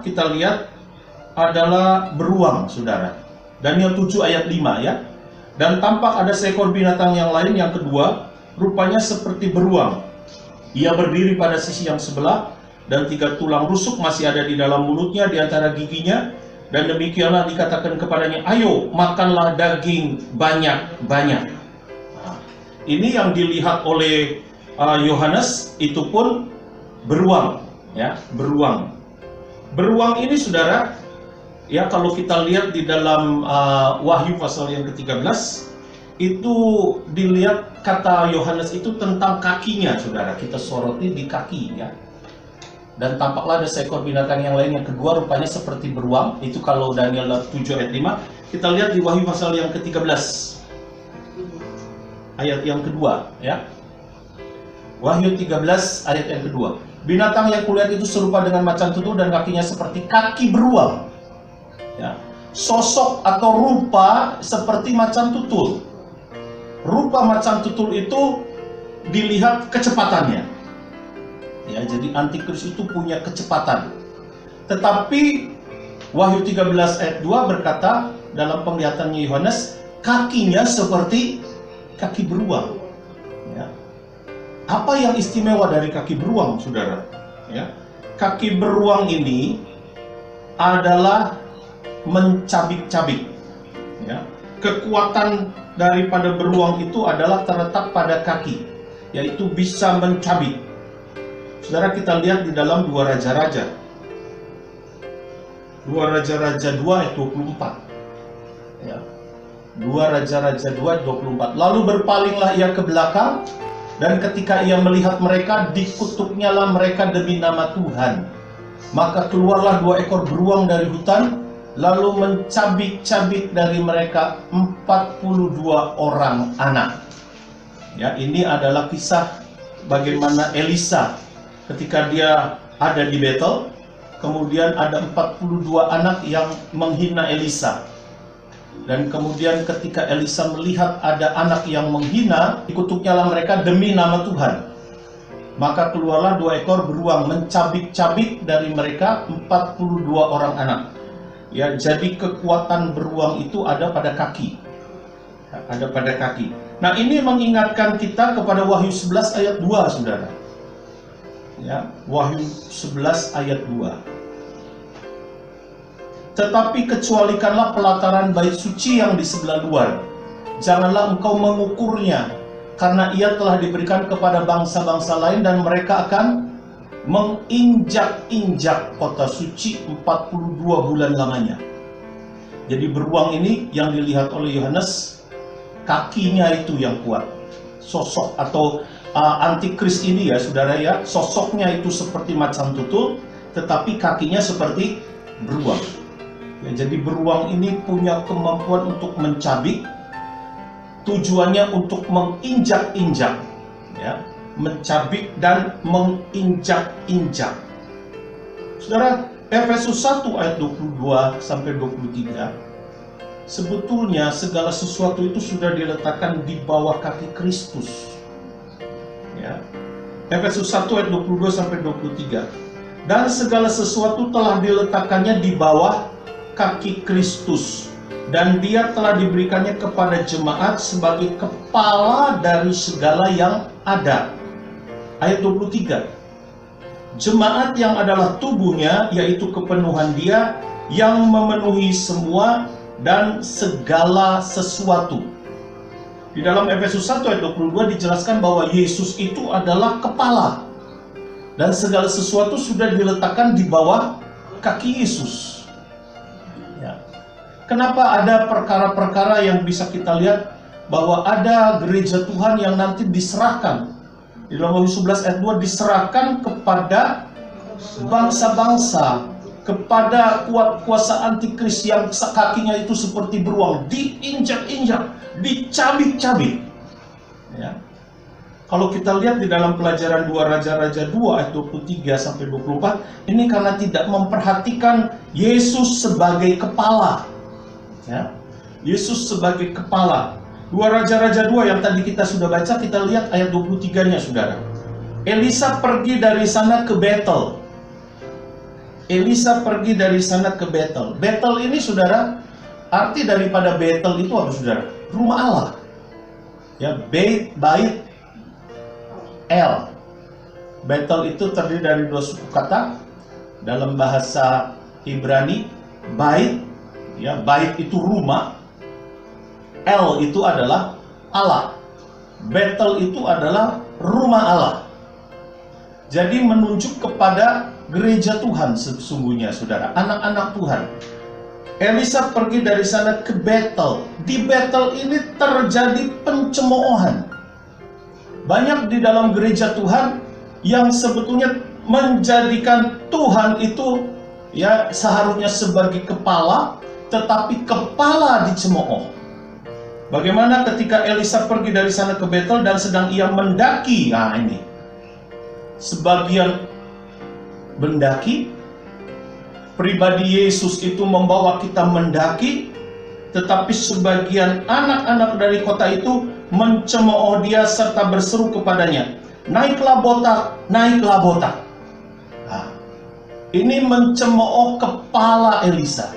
kita lihat adalah beruang, saudara. Daniel 7 ayat 5 ya. Dan tampak ada seekor binatang yang lain, yang kedua, rupanya seperti beruang. Ia berdiri pada sisi yang sebelah, dan 3 tulang rusuk masih ada di dalam mulutnya, di antara giginya. Dan demikianlah dikatakan kepadanya, ayo makanlah daging banyak-banyak. Nah, ini yang dilihat oleh Yohanes, itu pun beruang, ya, beruang. Beruang ini, saudara, ya, kalau kita lihat di dalam Wahyu pasal yang ke-13, itu dilihat kata Yohanes itu tentang kakinya, saudara. Kita soroti di kaki, ya. Dan tampaklah ada seekor binatang yang lain, yang kedua rupanya seperti beruang. Itu kalau Daniel 7 ayat 5. Kita lihat di Wahyu pasal yang ke-13 ayat yang kedua, ya. Wahyu 13 ayat yang kedua. Binatang yang kulihat itu serupa dengan macan tutul, dan kakinya seperti kaki beruang, ya. Sosok atau rupa seperti macan tutul. Rupa macan tutul itu dilihat kecepatannya, ya. Jadi antikris itu punya kecepatan. Tetapi Wahyu 13 ayat 2 berkata dalam penglihatannya Yohanes, kakinya seperti kaki beruang, ya. Apa yang istimewa dari kaki beruang, saudara? Ya, kaki beruang ini adalah mencabik-cabik, ya. Kekuatan daripada beruang itu adalah terletak pada kaki, yaitu bisa mencabik. Saudara, kita lihat di dalam 2 Raja-Raja 2 Raja-Raja 2 ayat 24, ya. 2 Raja-Raja 2 ayat 24. Lalu berpalinglah ia ke belakang, dan ketika ia melihat mereka, dikutuknyalah mereka demi nama Tuhan. Maka keluarlah 2 ekor beruang dari hutan, lalu mencabik-cabik dari mereka 42 orang anak. Ya, ini adalah kisah bagaimana Elisa ketika dia ada di Betel, kemudian ada 42 anak yang menghina Elisa. Dan kemudian ketika Elisa melihat ada anak yang menghina, dikutuknyalah mereka demi nama Tuhan. Maka keluarlah 2 ekor beruang, mencabik-cabik dari mereka 42 orang anak. Ya, jadi kekuatan beruang itu ada pada kaki. Ya, ada pada kaki. Nah, ini mengingatkan kita kepada Wahyu 11 ayat 2, saudara. Ya, Wahyu 11 ayat 2. Tetapi kecualikanlah pelataran bait suci yang di sebelah luar. Janganlah engkau mengukurnya, karena ia telah diberikan kepada bangsa-bangsa lain, dan mereka akan menginjak-injak kota suci 42 bulan lamanya. Jadi beruang ini yang dilihat oleh Yohanes, kakinya itu yang kuat. Sosok atau antikris ini, ya saudara, ya, sosoknya itu seperti macan tutul, tetapi kakinya seperti beruang. Ya, jadi beruang ini punya kemampuan untuk mencabik, tujuannya untuk menginjak-injak, ya, mencabik dan menginjak-injak. Saudara, Efesus 1 ayat 22 sampai 23, sebetulnya segala sesuatu itu sudah diletakkan di bawah kaki Kristus. Ya. Efesus 1 ayat 22 sampai 23. Dan segala sesuatu telah diletakkannya di bawah kaki Kristus, dan dia telah diberikannya kepada jemaat sebagai kepala dari segala yang ada. Ayat 23. Jemaat yang adalah tubuhnya, yaitu kepenuhan dia yang memenuhi semua dan segala sesuatu. Di dalam Efesus 1 ayat 22 dijelaskan bahwa Yesus itu adalah kepala, dan segala sesuatu sudah diletakkan di bawah kaki Yesus. Ya. Kenapa ada perkara-perkara yang bisa kita lihat bahwa ada gereja Tuhan yang nanti diserahkan, di dalam Wahyu 11 ayat 2, diserahkan kepada bangsa-bangsa, kepada kuasa antikris yang kakinya itu seperti beruang, diinjak-injak, dicabik-cabik. Ya. Kalau kita lihat di dalam pelajaran 2 Raja-Raja 2 ayat 23 sampai 24, ini karena tidak memperhatikan Yesus sebagai kepala. Ya. Yesus sebagai kepala. 2 Raja-Raja 2 yang tadi kita sudah baca, kita lihat ayat 23-nya, saudara. Elisa pergi dari sana ke Betel. Elisa pergi dari sana ke Betel. Betel ini saudara, arti daripada Betel itu apa saudara? Rumah Allah. Ya, Bait El. Betel itu terdiri dari dua suku kata. Dalam bahasa Ibrani, Bait, ya, Bait itu rumah. El itu adalah Allah. Betel itu adalah rumah Allah. Jadi menunjuk kepada gereja Tuhan sesungguhnya saudara, anak-anak Tuhan. Elisa pergi dari sana ke Betel. Di Betel ini terjadi pencemoohan. Banyak di dalam gereja Tuhan yang sebetulnya menjadikan Tuhan itu ya seharusnya sebagai kepala, tetapi kepala dicemooh. Bagaimana ketika Elisa pergi dari sana ke Betel dan sedang ia mendaki, nah ini sebagian mendaki, pribadi Yesus itu membawa kita mendaki, tetapi sebagian anak-anak dari kota itu mencemooh dia serta berseru kepadanya, naiklah botak, naiklah botak. Nah, ini mencemooh kepala Elisa,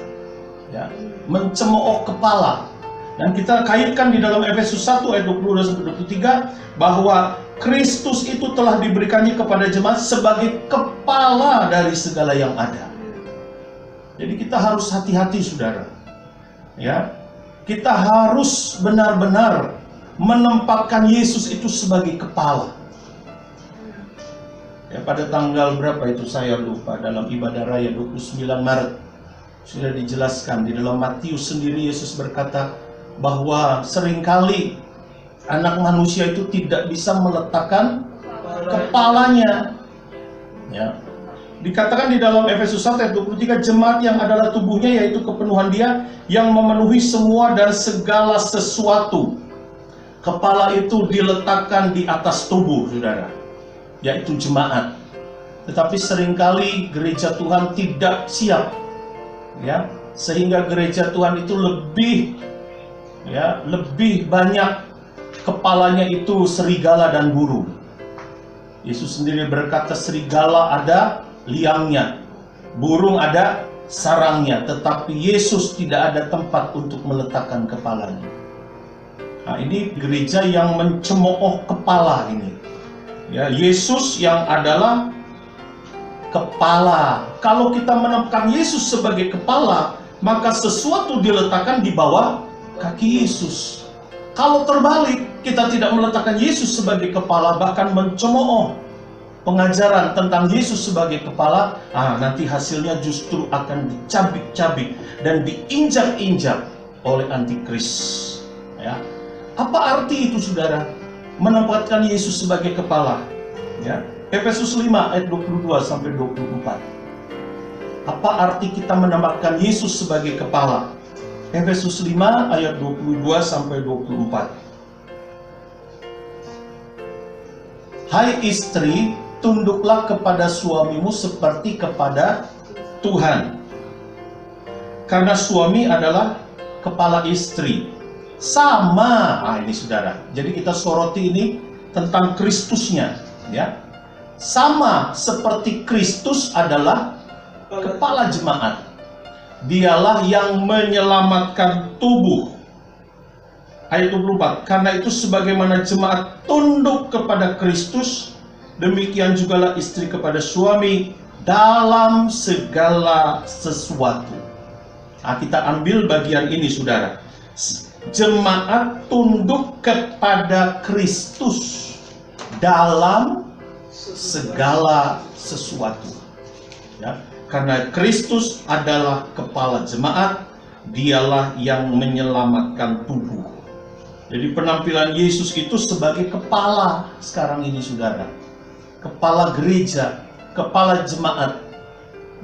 ya, mencemooh kepala. Dan kita kaitkan di dalam Efesus 1 ayat 22-23 bahwa Kristus itu telah diberikannya kepada jemaat sebagai kepala dari segala yang ada. Jadi kita harus hati-hati saudara. Ya, kita harus benar-benar menempatkan Yesus itu sebagai kepala. Ya, pada tanggal berapa itu saya lupa, dalam ibadah raya 29 Maret sudah dijelaskan di dalam Matius sendiri. Yesus berkata bahwa seringkali anak manusia itu tidak bisa meletakkan kepalanya. Ya. Dikatakan di dalam Efesus 1 ayat 23, jemaat yang adalah tubuhnya, yaitu kepenuhan dia yang memenuhi semua dan segala sesuatu. Kepala itu diletakkan di atas tubuh, saudara, yaitu jemaat. Tetapi seringkali gereja Tuhan tidak siap, ya, sehingga gereja Tuhan itu lebih banyak kepalanya itu serigala dan burung. Yesus sendiri berkata serigala ada liangnya, burung ada sarangnya, tetapi Yesus tidak ada tempat untuk meletakkan kepalanya. Nah, ini gereja yang mencemooh kepala ini. Ya, Yesus yang adalah kepala. Kalau kita menempatkan Yesus sebagai kepala, maka sesuatu diletakkan di bawah kaki Yesus. Kalau terbalik, kita tidak meletakkan Yesus sebagai kepala, bahkan mencemooh pengajaran tentang Yesus sebagai kepala, nanti hasilnya justru akan dicabik-cabik dan diinjak-injak oleh antikris. Ya. Apa arti itu saudara? Menempatkan Yesus sebagai kepala. Ya. Efesus 5 ayat 22-24. Apa arti kita menempatkan Yesus sebagai kepala? Efesus 5 ayat 22-24. Hai istri, tunduklah kepada suamimu seperti kepada Tuhan. Karena suami adalah kepala istri. Sama, ini saudara. Jadi kita soroti ini tentang Kristusnya, ya. Sama seperti Kristus adalah kepala jemaat. Dialah yang menyelamatkan tubuh. Ayat 24. Karena itu sebagaimana jemaat tunduk kepada Kristus, demikian jugalah istri kepada suami dalam segala sesuatu. Kita ambil bagian ini saudara. Jemaat tunduk kepada Kristus dalam segala sesuatu. Ya. Karena Kristus adalah kepala jemaat, dialah yang menyelamatkan tubuh. Jadi penampilan Yesus itu sebagai kepala sekarang ini saudara. Kepala gereja, kepala jemaat.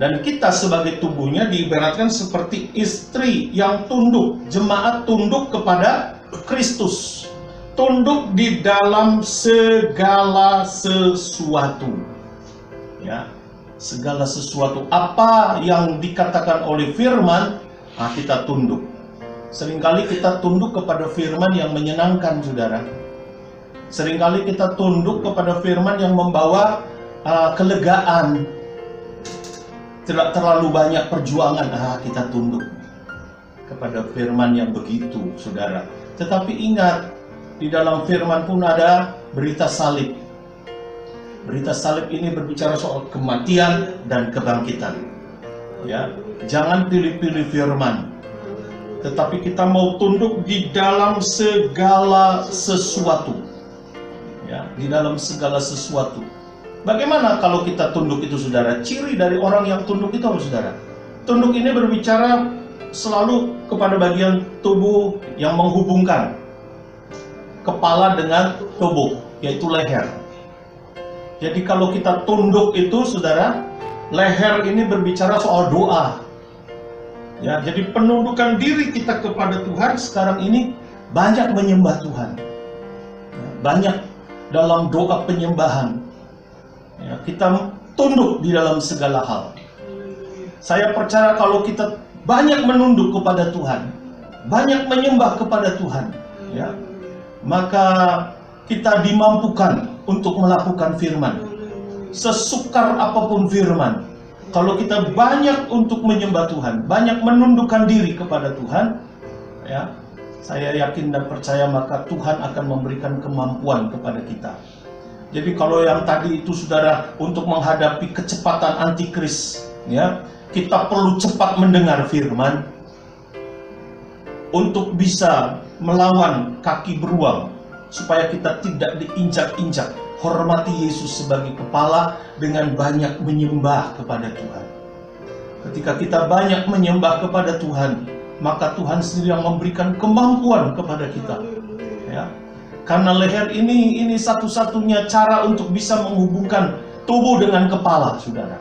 Dan kita sebagai tubuhnya diibaratkan seperti istri yang tunduk. Jemaat tunduk kepada Kristus. Tunduk di dalam segala sesuatu. Ya. Segala sesuatu apa yang dikatakan oleh firman, kita tunduk. Seringkali kita tunduk kepada firman yang menyenangkan saudara. Seringkali kita tunduk kepada firman yang membawa kelegaan. tidak terlalu banyak perjuangan, kita tunduk kepada firman yang begitu, saudara. Tetapi ingat, di dalam firman pun ada berita salib. Berita salib ini berbicara soal kematian dan kebangkitan. Ya, jangan pilih-pilih firman, tetapi kita mau tunduk di dalam segala sesuatu. Ya, di dalam segala sesuatu. Bagaimana kalau kita tunduk itu, saudara? Ciri dari orang yang tunduk itu apa, saudara? Tunduk ini berbicara selalu kepada bagian tubuh yang menghubungkan kepala dengan tubuh, yaitu leher. Jadi kalau kita tunduk itu, saudara, leher ini berbicara soal doa. Ya, jadi penundukan diri kita kepada Tuhan sekarang ini banyak menyembah Tuhan. Ya, banyak dalam doa penyembahan. Ya, kita tunduk di dalam segala hal. Saya percaya kalau kita banyak menunduk kepada Tuhan, banyak menyembah kepada Tuhan, ya, maka kita dimampukan untuk melakukan firman. Sesukar apapun firman, kalau kita banyak untuk menyembah Tuhan, banyak menundukkan diri kepada Tuhan, ya, saya yakin dan percaya maka Tuhan akan memberikan kemampuan kepada kita. Jadi kalau yang tadi itu, saudara, untuk menghadapi kecepatan antikris, ya, kita perlu cepat mendengar firman untuk bisa melawan kaki beruang, supaya kita tidak diinjak-injak. Hormati Yesus sebagai kepala dengan banyak menyembah kepada Tuhan. Ketika kita banyak menyembah kepada Tuhan, maka Tuhan sendiri yang memberikan kemampuan kepada kita. Ya. Karena leher ini satu-satunya cara untuk bisa menghubungkan tubuh dengan kepala, saudara.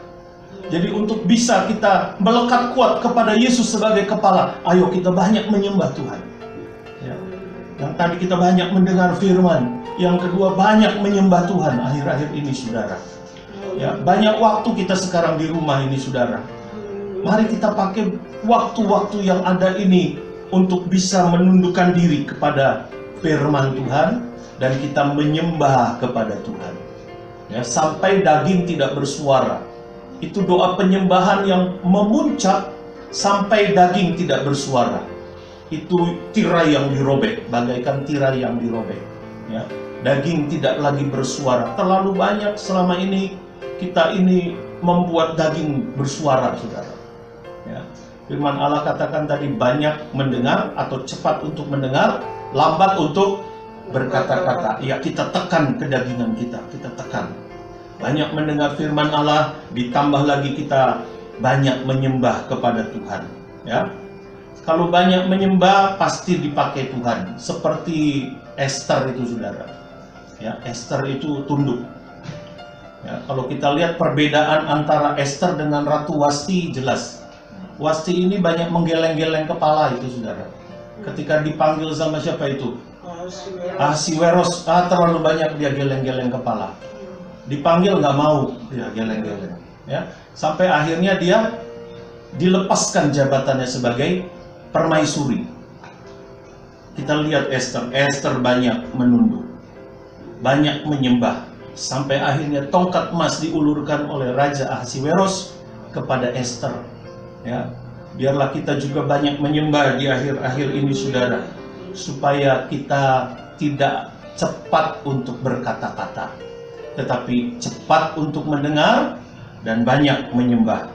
Jadi untuk bisa kita melekat kuat kepada Yesus sebagai kepala, ayo kita banyak menyembah Tuhan. Ya. Yang tadi kita banyak mendengar firman, yang kedua banyak menyembah Tuhan akhir-akhir ini, saudara. Ya, banyak waktu kita sekarang di rumah ini, saudara. Mari kita pakai waktu-waktu yang ada ini untuk bisa menundukkan diri kepada firman Tuhan dan kita menyembah kepada Tuhan. Ya, sampai daging tidak bersuara. Itu doa penyembahan yang memuncak sampai daging tidak bersuara. Itu tirai yang dirobek, bagaikan tirai yang dirobek. Ya, daging tidak lagi bersuara. Terlalu banyak selama ini kita ini membuat daging bersuara, saudara. Ya, firman Allah katakan tadi, banyak mendengar atau cepat untuk mendengar, lambat untuk berkata-kata. Ya, kita tekan kedagingan kita tekan. Banyak mendengar firman Allah, ditambah lagi kita banyak menyembah kepada Tuhan. Ya, kalau banyak menyembah pasti dipakai Tuhan. Seperti Esther itu, saudara. Ya, Esther itu tunduk. Ya, kalau kita lihat perbedaan antara Esther dengan Ratu Wasti, jelas. Wasti ini banyak menggeleng-geleng kepala itu, saudara. Ketika dipanggil sama siapa itu? Ahasiweros, terlalu banyak dia geleng-geleng kepala. Dipanggil nggak mau, dia geleng-geleng. Ya, sampai akhirnya dia dilepaskan jabatannya sebagai permaisuri. Kita lihat Esther banyak menunduk, banyak menyembah, sampai akhirnya tongkat emas diulurkan oleh Raja Ahasiweros kepada Esther. Ya, biarlah kita juga banyak menyembah di akhir-akhir ini, saudara, supaya kita tidak cepat untuk berkata-kata, tetapi cepat untuk mendengar dan banyak menyembah.